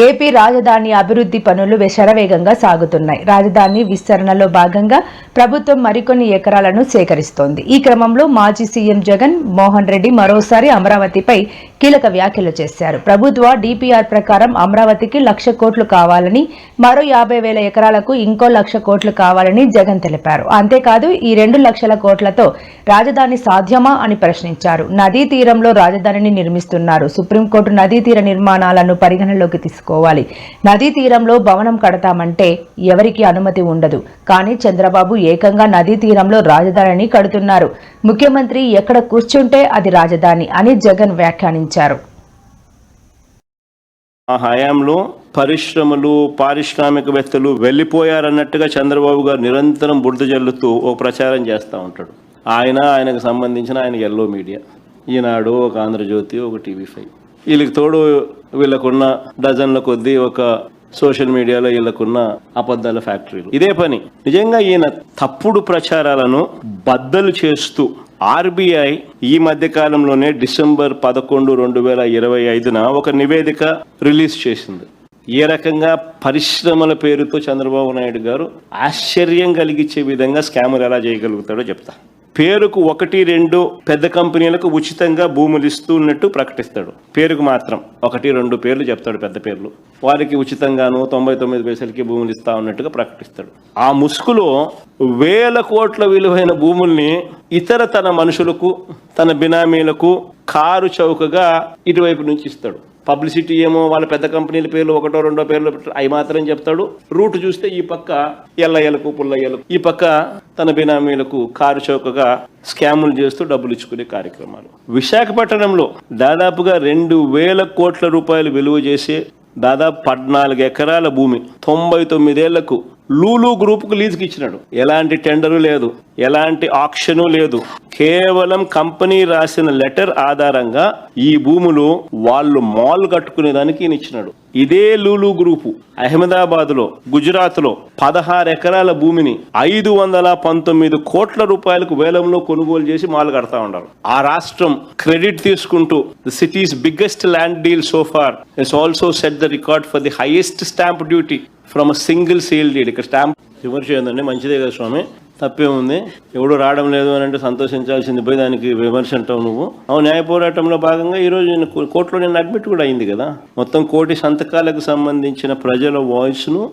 AP రాజధాని అభివృద్ధి పనులు శరవేగంగా సాగుతున్నాయి. రాజధాని విస్తరణలో భాగంగా ప్రభుత్వం మరికొన్ని ఎకరాలను సేకరిస్తోంది. ఈ క్రమంలో మాజీ సీఎం జగన్ మోహన్ రెడ్డి మరోసారి అమరావతిపై కీలక వ్యాఖ్యలు చేశారు. ప్రభుత్వ డిపిఆర్ ప్రకారం అమరావతికి 1,00,000 కోట్లు కావాలని, మరో 50,000 ఎకరాలకు ఇంకో 1,00,000 కోట్లు కావాలని జగన్ తెలిపారు. అంతేకాదు ఈ 2,00,000 కోట్లతో రాజధాని సాధ్యమా అని ప్రశ్నించారు. నదీ తీరంలో రాజధానిని నిర్మిస్తున్నారు. సుప్రీంకోర్టు నదీ తీర నిర్మాణాలను పరిగణలోకి తీసుకోవాలి. నదీ తీరంలో భవనం కడతామంటే ఎవరికి అనుమతి ఉండదు. కానీ చంద్రబాబు ఏకంగా నదీ తీరంలో రాజధానిని కడుతున్నారు. ముఖ్యమంత్రి ఎక్కడ కూర్చుంటే అది రాజధాని అని జగన్ వ్యాఖ్యానించారు. ఆ హయాంలో పరిశ్రమలు పారిశ్రామికవేత్తలు వెళ్ళిపోయారన్నట్టుగా చంద్రబాబు గారు నిరంతరం బురద జల్లుతూ ఒక ప్రచారం చేస్తూ ఉంటాడు. ఆయనకు సంబంధించిన ఆయన ఎల్లో మీడియా, ఈనాడు, ఒక ఆంధ్రజ్యోతి, ఒక టీవీ5, వీళ్ళకి తోడు వీళ్ళకున్న డజన్ల కొద్దీ ఒక సోషల్ మీడియాలో వీళ్ళకున్న అబద్ధాల ఫ్యాక్టరీలు. ఇదే పని. నిజంగా ఈయన తప్పుడు ప్రచారాలను బద్దలు చేస్తూ ఆర్బీఐ ఈ మధ్య కాలంలోనే డిసెంబర్ 11, 2025 ఒక నివేదిక రిలీజ్ చేసింది. ఏ రకంగా పరిశ్రమల పేరుతో చంద్రబాబు నాయుడు గారు ఆశ్చర్యం కలిగించే విధంగా స్కాములు ఎలా చేయగలుగుతాడో చెప్తా. పేరుకు 1-2 పెద్ద కంపెనీలకు ఉచితంగా భూములు ఇస్తున్నట్టు ప్రకటిస్తాడు. పేరుకు మాత్రం 1-2 పేర్లు చెప్తాడు, పెద్ద పేర్లు. వారికి ఉచితంగాను 99 పైసలకి భూములు ఇస్తా ఉన్నట్టుగా ప్రకటిస్తాడు. ఆ ముసుగులో 1,000 కోట్ల విలువైన భూముల్ని తన మనుషులకు, తన బినామీలకు కారు చౌకగా ఇటువైపు నుంచి ఇస్తాడు. పబ్లిసిటీ ఏమో వాళ్ళ పెద్ద కంపెనీల పేర్లు 1-2 పేర్లు అవి మాత్రం చెప్తాడు. రూట్ చూస్తే ఈ పక్క ఎల్లయ్యలకు, పుల్లయ్యలకు, ఈ పక్క తన బినామీలకు కారు చౌకగా స్కాములు చేస్తూ డబ్బులు ఇచ్చుకునే కార్యక్రమాలు. విశాఖపట్నంలో దాదాపుగా 2,000 కోట్ల రూపాయలు విలువ చేసే దాదాపు 14 ఎకరాల భూమి 99 ఏళ్లకు లూలు గ్రూప్కు లీజుకి ఇచ్చినాడు. ఎలాంటి టెండరు లేదు, ఎలాంటి ఆక్షను లేదు. కేవలం కంపెనీ రాసిన లెటర్ ఆధారంగా ఈ భూములు వాళ్ళు మాల్ కట్టుకునేదానికి ఈయన ఇచ్చినాడు. ఇదే లూలు గ్రూపు అహ్మదాబాద్లో, గుజరాత్లో 16 ఎకరాల భూమిని 519 కోట్ల రూపాయలకు వేలంలో కొనుగోలు చేసి మాల్ కడతా ఉన్నారు. ఆ రాష్ట్రం క్రెడిట్ తీసుకుంటూ the city's biggest land deal so far is also set the record for the highest stamp duty from a single sale deed. ఇక్కడ స్టాంప్ విమర్శ ఏందండి, మంచిదే కదా స్వామి, తప్పేముంది. ఎవడు రావడం లేదు అని అంటే సంతోషించాల్సింది పోయి దానికి విమర్శ అంటావు నువ్వు. న్యాయ పోరాటంలో భాగంగా ఈరోజు కోర్టులో నేను అడ్మిట్ కూడా అయింది కదా. మొత్తం 1,000 సంతకాలకు సంబంధించిన ప్రజల వాయిస్ను